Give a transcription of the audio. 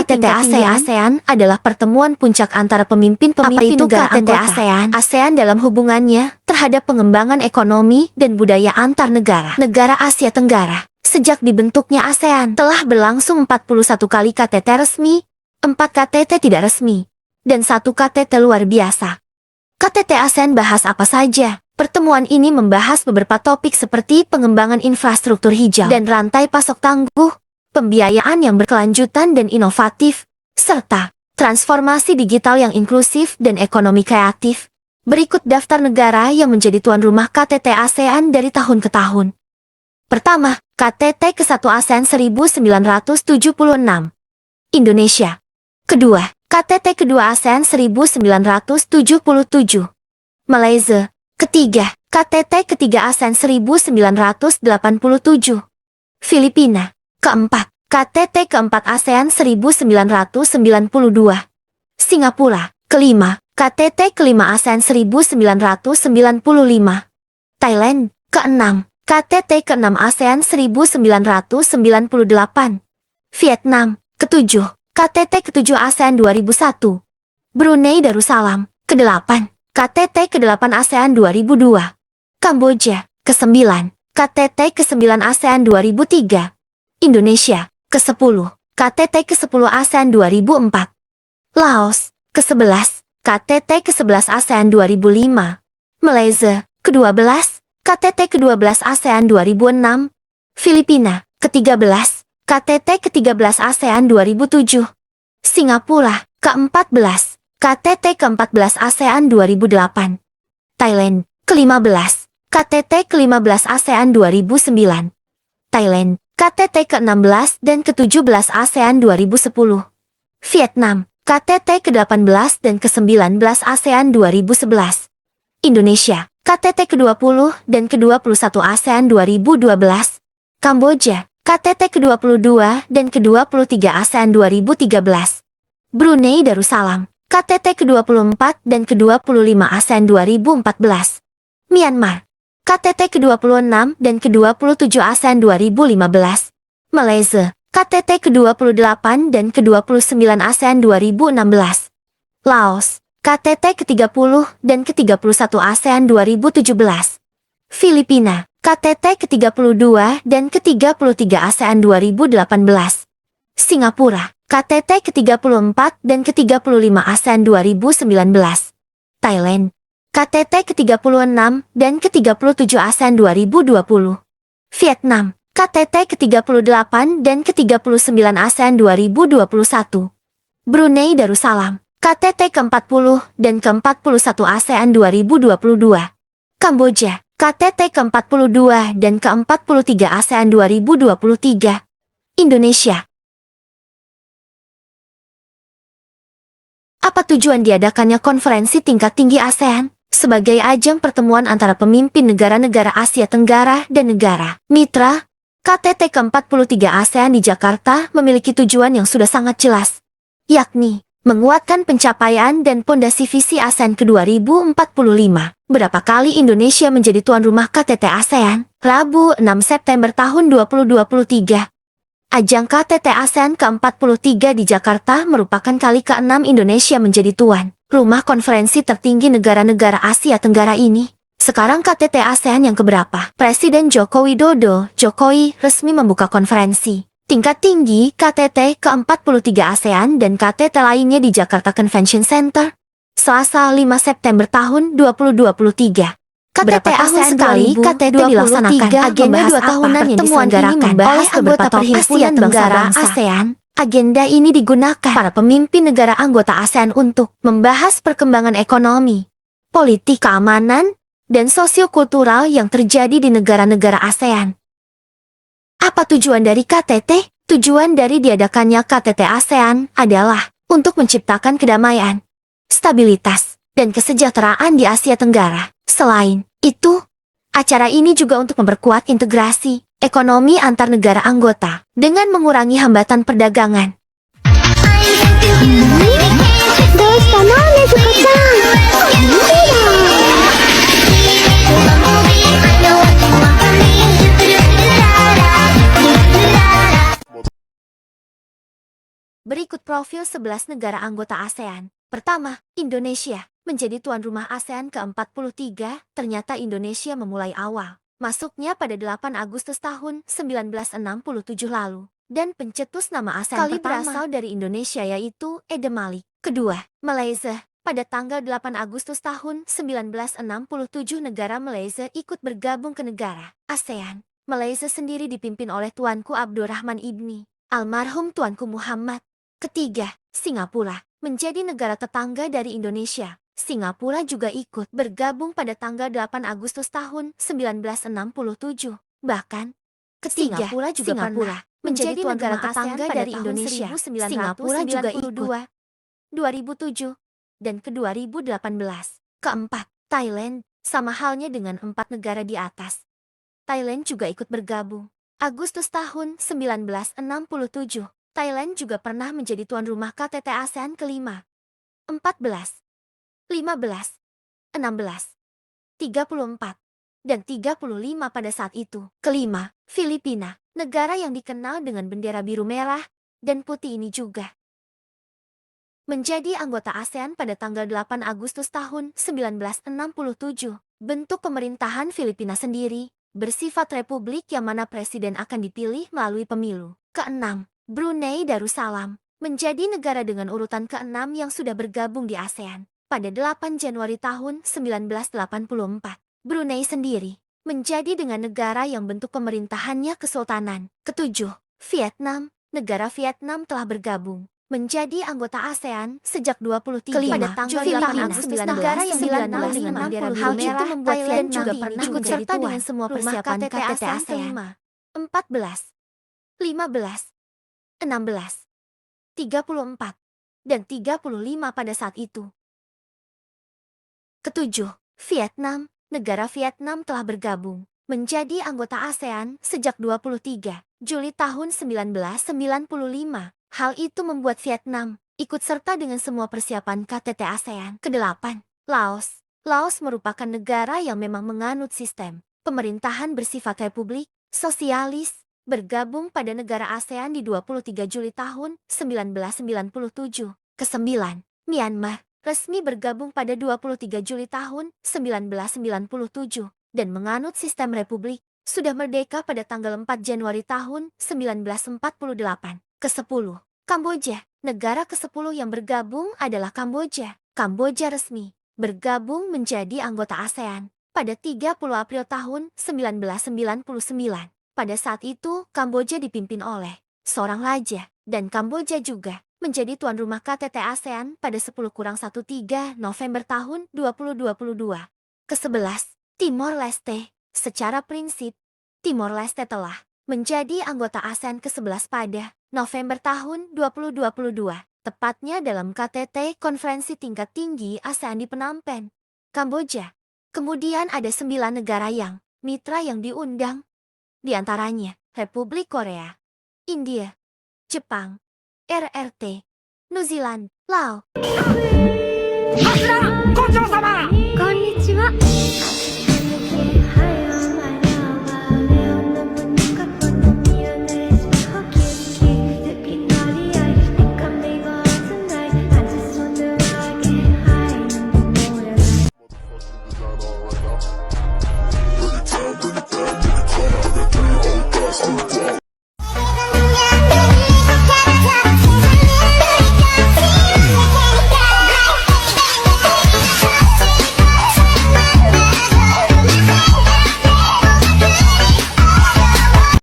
KTT ASEAN adalah pertemuan puncak antara pemimpin-pemimpin negara anggota ASEAN dalam hubungannya terhadap pengembangan ekonomi dan budaya antar negara Asia Tenggara. Sejak dibentuknya ASEAN, telah berlangsung 41 kali KTT resmi, 4 KTT tidak resmi, dan 1 KTT luar biasa. KTT ASEAN bahas apa saja? Pertemuan ini membahas beberapa topik seperti pengembangan infrastruktur hijau dan rantai pasok tangguh, pembiayaan yang berkelanjutan dan inovatif, serta transformasi digital yang inklusif dan ekonomi kreatif. Berikut daftar negara yang menjadi tuan rumah KTT ASEAN dari tahun ke tahun. Pertama, KTT ke-1 ASEAN 1976. Indonesia. Kedua, KTT kedua ASEAN 1977. Malaysia. Ketiga, KTT ketiga ASEAN 1987. Filipina. Keempat, KTT keempat ASEAN 1992. Singapura. Kelima, KTT kelima ASEAN 1995. Thailand. Keenam, KTT keenam ASEAN 1998. Vietnam. Ketujuh, KTT ketujuh ASEAN 2001. Brunei Darussalam. Kedelapan, KTT ke-8 ASEAN 2002. Kamboja. Ke-9, KTT ke-9 ASEAN 2003. Indonesia. Ke-10, KTT ke-10 ASEAN 2004. Laos. Ke-11, KTT ke-11 ASEAN 2005. Malaysia. Ke-12, KTT ke-12 ASEAN 2006. Filipina. Ke-13, KTT ke-13 ASEAN 2007. Singapura. Ke-14, KTT ke-14 ASEAN 2008. Thailand. Ke-15, KTT ke-15 ASEAN 2009. Thailand. KTT ke-16 dan ke-17 ASEAN 2010. Vietnam. KTT ke-18 dan ke-19 ASEAN 2011. Indonesia. KTT ke-20 dan ke-21 ASEAN 2012. Kamboja. KTT ke-22 dan ke-23 ASEAN 2013. Brunei Darussalam. KTT ke-24 dan ke-25 ASEAN 2014. Myanmar. KTT ke-26 dan ke-27 ASEAN 2015. Malaysia. KTT ke-28 dan ke-29 ASEAN 2016. Laos. KTT ke-30 dan ke-31 ASEAN 2017. Filipina. KTT ke-32 dan ke-33 ASEAN 2018. Singapura. KTT ke-34 dan ke-35 ASEAN 2019. Thailand. KTT ke-36 dan ke-37 ASEAN 2020. Vietnam. KTT ke-38 dan ke-39 ASEAN 2021. Brunei Darussalam. KTT ke-40 dan ke-41 ASEAN 2022. Kamboja. KTT ke-42 dan ke-43 ASEAN 2023. Indonesia. Apa tujuan diadakannya konferensi tingkat tinggi ASEAN? Sebagai ajang pertemuan antara pemimpin negara-negara Asia Tenggara dan negara mitra, KTT ke-43 ASEAN di Jakarta memiliki tujuan yang sudah sangat jelas, yakni menguatkan pencapaian dan pondasi visi ASEAN ke 2045. Berapa kali Indonesia menjadi tuan rumah KTT ASEAN? Rabu 6 September tahun 2023. Ajang KTT ASEAN ke-43 di Jakarta merupakan kali ke-6 Indonesia menjadi tuan rumah konferensi tertinggi negara-negara Asia Tenggara ini. Sekarang KTT ASEAN yang keberapa? Presiden Joko Widodo, Jokowi, resmi membuka konferensi tingkat tinggi KTT ke-43 ASEAN dan KTT lainnya di Jakarta Convention Center, Selasa 5 September tahun 2023. KTT ASEAN sekali KTT dilaksanakan agenda 2 tahunan yang diselenggarakan oleh anggota perhimpunan bangsa-bangsa ASEAN. Agenda ini digunakan para pemimpin negara anggota ASEAN untuk membahas perkembangan ekonomi, politik keamanan, dan sosiokultural yang terjadi di negara-negara ASEAN. Apa tujuan dari KTT? Tujuan dari diadakannya KTT ASEAN adalah untuk menciptakan kedamaian, stabilitas, dan kesejahteraan di Asia Tenggara. Selain itu, acara ini juga untuk memperkuat integrasi ekonomi antar negara anggota dengan mengurangi hambatan perdagangan. Berikut Profil 11 negara anggota ASEAN. Pertama, Indonesia. Menjadi tuan rumah ASEAN ke-43, ternyata Indonesia memulai awal. Masuknya pada 8 Agustus tahun 1967 lalu. Dan pencetus nama ASEAN berasal dari Indonesia yaitu Ede Malik. Kedua, Malaysia. Pada tanggal 8 Agustus tahun 1967 negara Malaysia ikut bergabung ke negara ASEAN. Malaysia sendiri dipimpin oleh Tuanku Abdurrahman Ibni, almarhum Tuanku Muhammad. Ketiga, Singapura. Menjadi negara tetangga dari Indonesia. Singapura juga ikut bergabung pada tanggal 8 Agustus tahun 1967. Bahkan, Singapura juga pernah menjadi negara tetangga dari Indonesia. Singapura juga ikut 2007 dan ke-2018. Keempat, Thailand. Sama halnya dengan 4 negara di atas. Thailand juga ikut bergabung. Agustus tahun 1967. Thailand juga pernah menjadi tuan rumah KTT ASEAN ke-5, 14, 15, 16, 34, dan 35 pada saat itu. Kelima, Filipina. Negara yang dikenal dengan bendera biru merah dan putih ini juga menjadi anggota ASEAN pada tanggal 8 Agustus tahun 1967. Bentuk pemerintahan Filipina sendiri bersifat republik yang mana presiden akan dipilih melalui pemilu. Keenam, Brunei Darussalam. Menjadi negara dengan urutan ke-6 yang sudah bergabung di ASEAN. Pada 8 Januari tahun 1984, Brunei sendiri menjadi dengan negara yang bentuk pemerintahannya kesultanan. Ketujuh, Vietnam. Negara Vietnam telah bergabung menjadi anggota ASEAN sejak 23 pada tanggal 8 Agustus negara yang dikenal dengan bendera biru merah. Hal itu membuat Thailand juga pernah ikut serta dengan semua persiapan KTT ASEAN. 14, 15, 16, 34, dan 35 pada saat itu. Ketujuh, Vietnam. Negara Vietnam telah bergabung menjadi anggota ASEAN sejak 23 Juli tahun 1995. Hal itu membuat Vietnam ikut serta dengan semua persiapan KTT ASEAN. Kedelapan, Laos. Laos merupakan negara yang memang menganut sistem pemerintahan bersifat republik, sosialis, bergabung pada negara ASEAN di 23 Juli tahun 1997. Kesembilan, Myanmar. Resmi bergabung pada 23 Juli tahun 1997 dan menganut sistem republik, sudah merdeka pada tanggal 4 Januari tahun 1948. Ke-10, Kamboja. Negara ke-10 yang bergabung adalah Kamboja. Kamboja resmi bergabung menjadi anggota ASEAN pada 30 April tahun 1999. Pada saat itu, Kamboja dipimpin oleh seorang raja, dan Kamboja juga menjadi tuan rumah KTT ASEAN pada 10-13 November tahun 2022. Ke-11, Timor Leste. Secara prinsip, Timor Leste telah menjadi anggota ASEAN ke-11 pada November tahun 2022, tepatnya dalam KTT Konferensi Tingkat Tinggi ASEAN di Phnom Penh, Kamboja. Kemudian ada 9 negara yang mitra yang diundang, di antaranya Republik Korea, India, Jepang, RRT, New Zealand, Laos.